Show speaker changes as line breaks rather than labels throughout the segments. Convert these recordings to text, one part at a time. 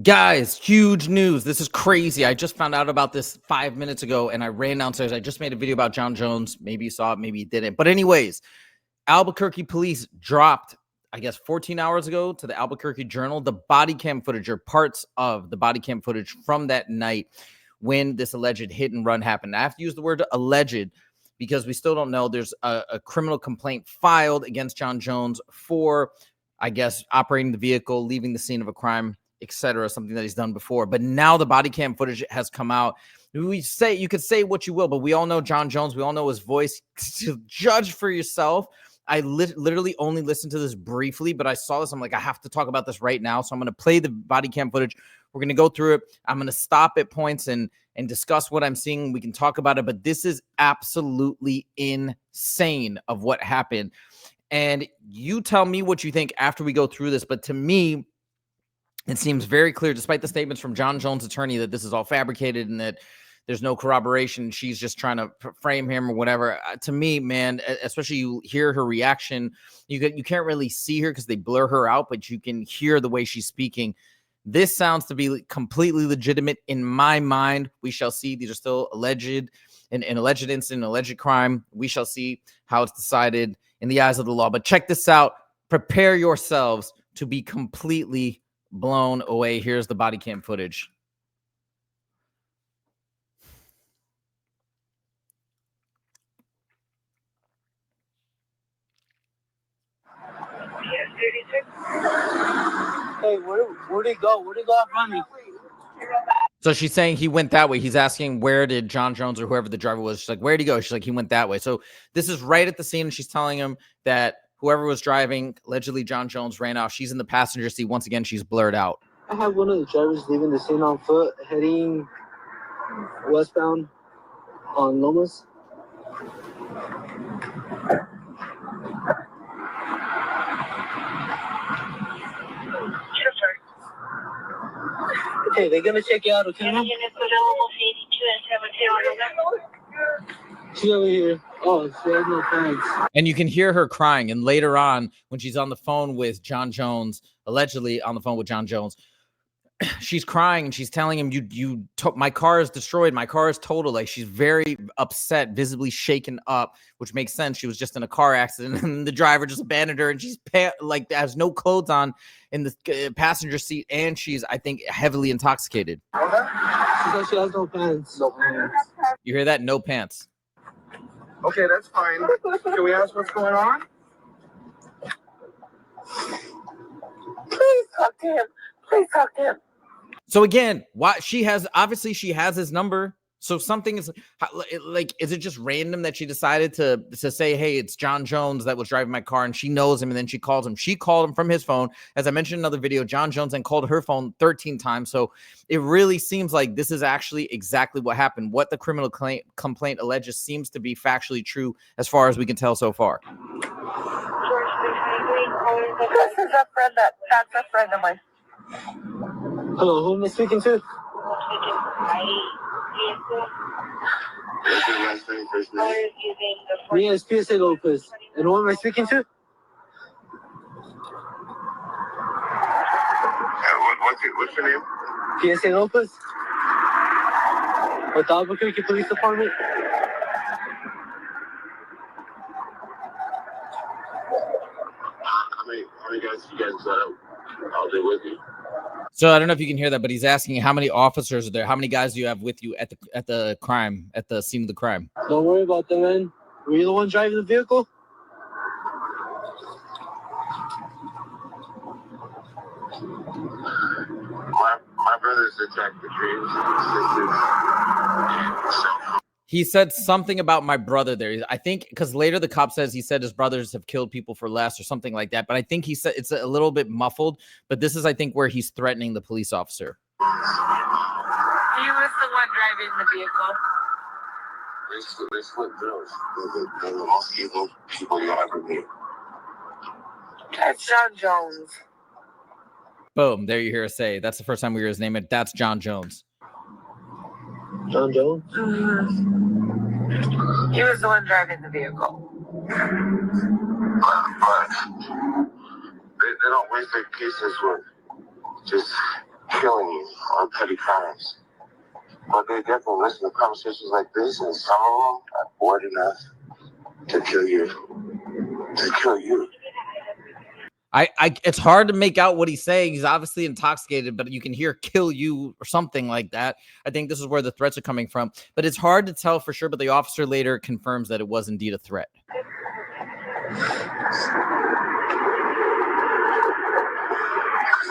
Guys, huge news. This is crazy. I just found out about this 5 minutes ago and I ran downstairs. I just made a video about Jon Jones. Maybe you saw it, maybe you didn't. But anyways, Albuquerque police dropped, I guess, 14 hours ago to the Albuquerque Journal, the body cam footage or parts of the body cam footage from that night when this alleged hit and run happened. I have to use the word alleged because we still don't know. There's a criminal complaint filed against Jon Jones for, I guess, operating the vehicle, leaving the scene of a crime, etc., something that he's done before. But now the body cam footage has come out. You could say what you will, but we all know Jon Jones. We all know his voice. To judge for yourself. I literally only listened to this briefly, but I saw this. I'm like, I have to talk about this right now. So I'm going to play the body cam footage. We're going to go through it. I'm going to stop at points and discuss what I'm seeing. We can talk about it, but this is absolutely insane of what happened. And you tell me what you think after we go through this. But to me, it seems very clear, despite the statements from Jon Jones' attorney, that this is all fabricated and that there's no corroboration. She's just trying to frame him or whatever. To me, man, especially you hear her reaction. You can't really see her because they blur her out, but you can hear the way she's speaking. This sounds to be completely legitimate in my mind. We shall see. These are still alleged, an alleged incident, an alleged crime. We shall see how it's decided in the eyes of the law. But check this out. Prepare yourselves to be completely blown away. Here's the body cam footage.
Hey, where'd he go? Where'd he go from me?
So she's saying he went that way. He's asking, where did Jon Jones or whoever the driver was? She's like, where'd he go? She's like, he went that way. So this is right at the scene. And she's telling him that whoever was driving, allegedly Jon Jones, ran off. She's in the passenger seat. Once again, she's blurred out.
I have one of the drivers leaving the scene on foot, heading westbound on Lomas. Okay, they're gonna check you out, okay? She's over here. Oh, she has no pants.
And you can hear her crying. And later on, when she's on the phone with Jon Jones, allegedly on the phone with Jon Jones, she's crying and she's telling him, my car is destroyed. My car is total. Like, she's very upset, visibly shaken up, which makes sense. She was just in a car accident and the driver just abandoned her and she's like has no clothes on in the passenger seat. And she's, I think, heavily intoxicated.
She said she has no pants. No pants.
You hear that? No pants.
Okay, that's fine. Can we ask what's going on?
Please talk to him. Please talk to him.
So again, she has his number. So something is like, is it just random that she decided to say, hey, it's Jon Jones that was driving my car and she knows him and then she calls him. She called him from his phone. As I mentioned in another video, Jon Jones then called her phone 13 times. So it really seems like this is actually exactly what happened. What the criminal complaint alleges seems to be factually true as far as we can tell so far.
This is that's a friend of mine.
Hello, who am I speaking to? Me is PSA Lopez. And who am I speaking to?
What's your name?
PSA Lopez? With the Albuquerque Police Department?
How many guys you guys out there with you?
So I don't know if you can hear that, but he's asking how many officers are there? How many guys do you have with you at the crime, at the scene of the crime?
Don't worry about that, man. Were you the one driving the vehicle?
My brothers attacked the dreams and sisters.
He said something about my brother there. I think because later the cop says he said his brothers have killed people for less or something like that. But I think he said it's a little bit muffled. But this is, I think, where he's threatening the police officer.
He was the one driving the vehicle.
They split drills. They're the most evil people you'll ever meet.
That's Jon Jones.
Boom. There you hear us say. That's the first time we hear his name. That's Jon Jones.
Jon Jones?
Mm-hmm. He was the one driving the vehicle.
But they don't waste their cases with just killing you on petty crimes. But they definitely listen to conversations like this, and some of them are bored enough to kill you. To kill you.
It's hard to make out what he's saying. He's obviously intoxicated, but you can hear "kill you" or something like that. I think this is where the threats are coming from, but it's hard to tell for sure. But the officer later confirms that it was indeed a threat.
They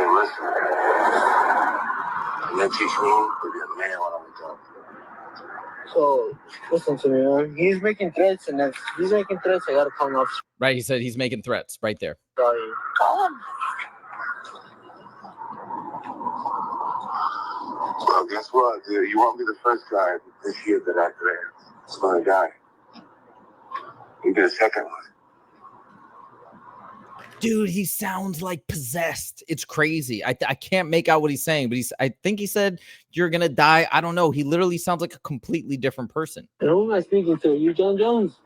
listen. And they teach me to be a man when I'm a dog.
So, listen to me, man. He's making threats, and if he's making threats, I gotta call an officer.
Right? He said he's making threats right there.
Sorry.
Call him.
Well, guess what, dude? You won't be the first guy this year that I threatened. It's gonna die. You get a second one.
Dude, he sounds like possessed. It's crazy. I can't make out what he's saying, but I think he said you're gonna die. I don't know. He literally sounds like a completely different person.
And who am I speaking to? You, Jon Jones?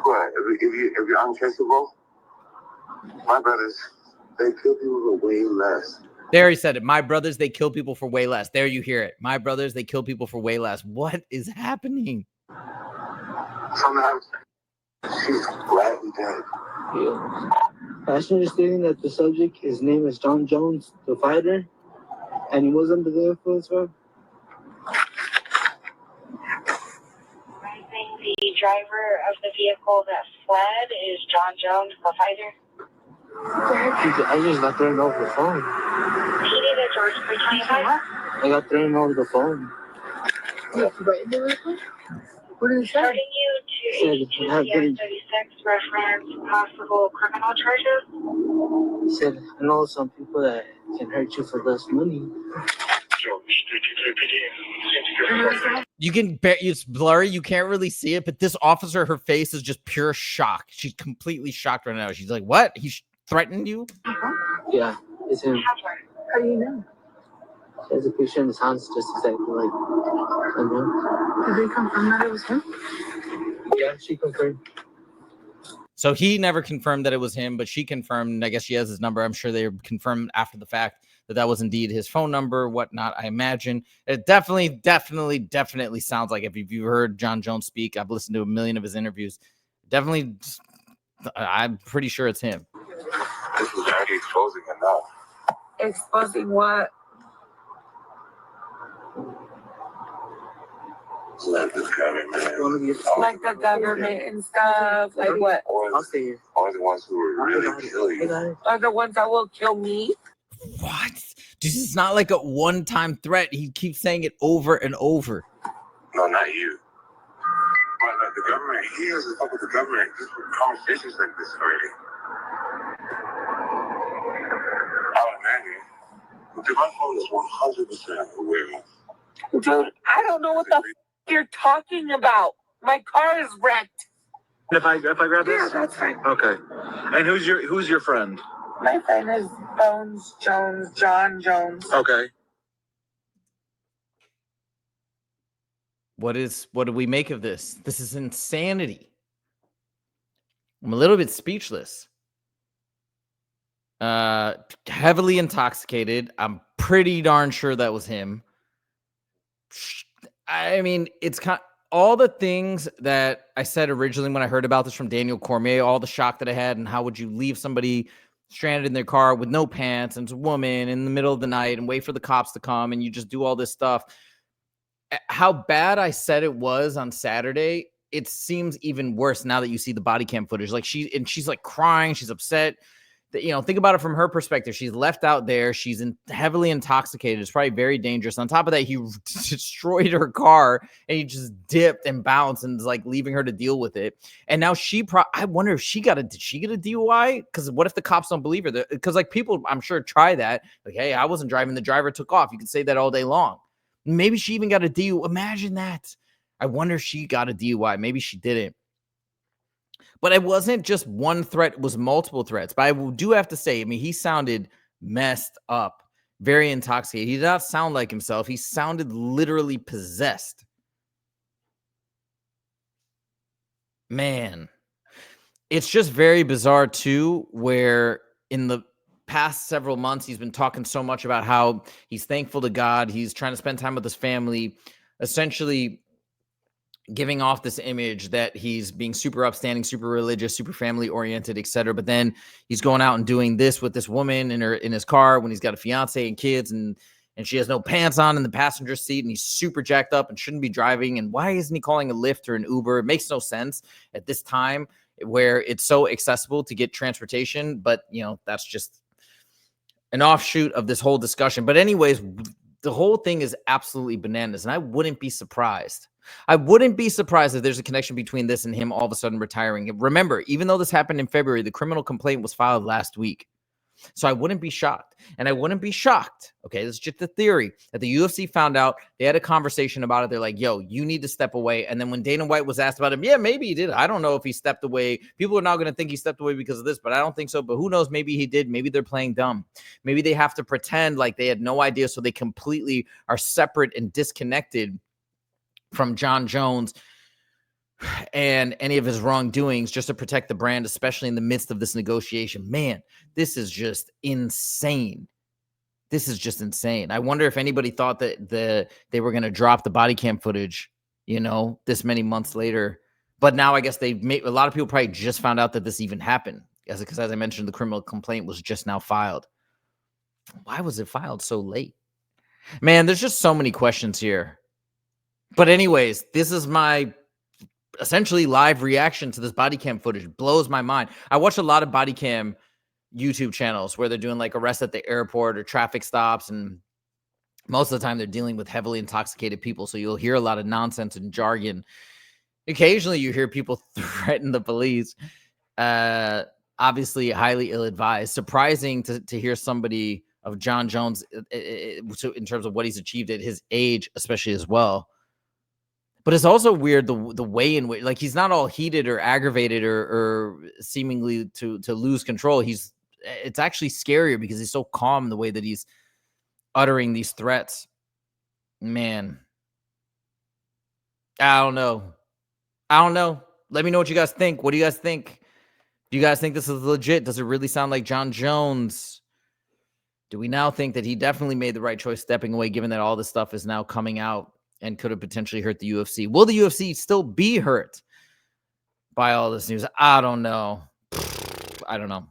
What? If you're untraceable, my brothers, they kill people for way less.
There he said it. My brothers, they kill people for way less. There you hear it. My brothers, they kill people for way less. What is happening?
Sometimes she's gladly dead.
Yeah. Passenger stating that the subject, his name is Jon Jones, the fighter, and he was under the influence of.
The driver of the vehicle that fled is Jon Jones, the fighter.
I just got thrown over the phone.
He needed George 325.
I got thrown over the phone. What did it say?
Starting you to 82 CS36 reference possible criminal charges.
He said, I know some people that can hurt you for less money.
You can bet it's blurry. You can't really see it, but this officer, her face is just pure shock. She's completely shocked right now. She's like, what? He threatened you?
Yeah, it's him.
How do you know?
There's a picture in his house just exactly like him.
Did they confirm that it was him?
Yeah, she confirmed.
So he never confirmed that it was him, but she confirmed, and I guess she has his number. I'm sure they confirmed after the fact that was indeed his phone number, whatnot, I imagine. It definitely sounds like, if you've heard Jon Jones speak, I've listened to a million of his interviews. Definitely, I'm pretty sure it's him.
This is already exposing enough.
Exposing what?
Like this government.
Like the government and stuff. Like what?
I'll stay here.
Or the ones who will really kill you.
Are the ones that will kill me?
What? This is not like a one-time threat. He keeps saying it over and over.
No, not you. But like the government, he has to fuck with the government just for conversations like this already. I would imagine. Dude, my phone is 100% aware of.
Dude, I don't know what the you're talking about. My car is wrecked.
If I grab this?
Yeah, that's fine.
Okay. And who's your friend?
My friend is Jon Jones.
Okay.
What do we make of this? This is insanity. I'm a little bit speechless. Heavily intoxicated. I'm pretty darn sure that was him. I mean, it's all the things that I said originally when I heard about this from Daniel Cormier, all the shock that I had, and how would you leave somebody stranded in their car with no pants and it's a woman in the middle of the night and wait for the cops to come and you just do all this stuff. How bad I said it was on Saturday, it seems even worse now that you see the body cam footage. Like she's like crying, she's upset. Think about it from her perspective. She's left out there. She's heavily intoxicated. It's probably very dangerous. On top of that, he destroyed her car and he just dipped and bounced and is like leaving her to deal with it. And now I wonder if did she get a DUI? Because what if the cops don't believe her? Because like people, I'm sure, try that. Like, hey, I wasn't driving. The driver took off. You can say that all day long. Maybe she even got a DUI. Imagine that. I wonder if she got a DUI. Maybe she didn't. But it wasn't just one threat, it was multiple threats. But I do have to say, I mean, he sounded messed up, very intoxicated. He did not sound like himself. He sounded literally possessed. Man, it's just very bizarre, too, where in the past several months, he's been talking so much about how he's thankful to God. He's trying to spend time with his family, essentially giving off this image that he's being super upstanding, super religious, super family oriented, etc. But then he's going out and doing this with this woman in his car when he's got a fiance and kids, and she has no pants on in the passenger seat, and he's super jacked up and shouldn't be driving. And why isn't he calling a Lyft or an Uber? It makes no sense at this time where it's so accessible to get transportation. But, you know, that's just an offshoot of this whole discussion. But anyways, the whole thing is absolutely bananas. And I wouldn't be surprised. I wouldn't be surprised if there's a connection between this and him all of a sudden retiring. Remember, even though this happened in February, the criminal complaint was filed last week. So I wouldn't be shocked. And I wouldn't be shocked, okay, this is just the theory, that the UFC found out, they had a conversation about it. They're like, yo, you need to step away. And then when Dana White was asked about him, yeah, maybe he did. I don't know if he stepped away. People are now going to think he stepped away because of this, but I don't think so. But who knows? Maybe he did. Maybe they're playing dumb. Maybe they have to pretend like they had no idea, so they completely are separate and disconnected from Jon Jones and any of his wrongdoings, just to protect the brand, especially in the midst of this negotiation. Man, this is just insane. This is just insane. I wonder if anybody thought that they were going to drop the body cam footage, you know, this many months later. But now I guess a lot of people probably just found out that this even happened, because as I mentioned, the criminal complaint was just now filed. Why was it filed so late? Man, there's just so many questions here. But anyways, this is my essentially live reaction to this body cam footage. Blows my mind. I watch a lot of body cam YouTube channels where they're doing like arrests at the airport or traffic stops, and most of the time they're dealing with heavily intoxicated people, so you'll hear a lot of nonsense and jargon. Occasionally you hear people threaten the police. Obviously highly ill-advised. Surprising to hear somebody of Jon Jones in terms of what he's achieved at his age, especially as well. But it's also weird the way in which, like, he's not all heated or aggravated or seemingly to lose control. It's actually scarier because he's so calm the way that he's uttering these threats. Man, I don't know. Let me know what you guys think. What do you guys think? Do you guys think this is legit? Does it really sound like Jon Jones? Do we now think that he definitely made the right choice stepping away, given that all this stuff is now coming out and could have potentially hurt the UFC? Will the UFC still be hurt by all this news? I don't know. I don't know.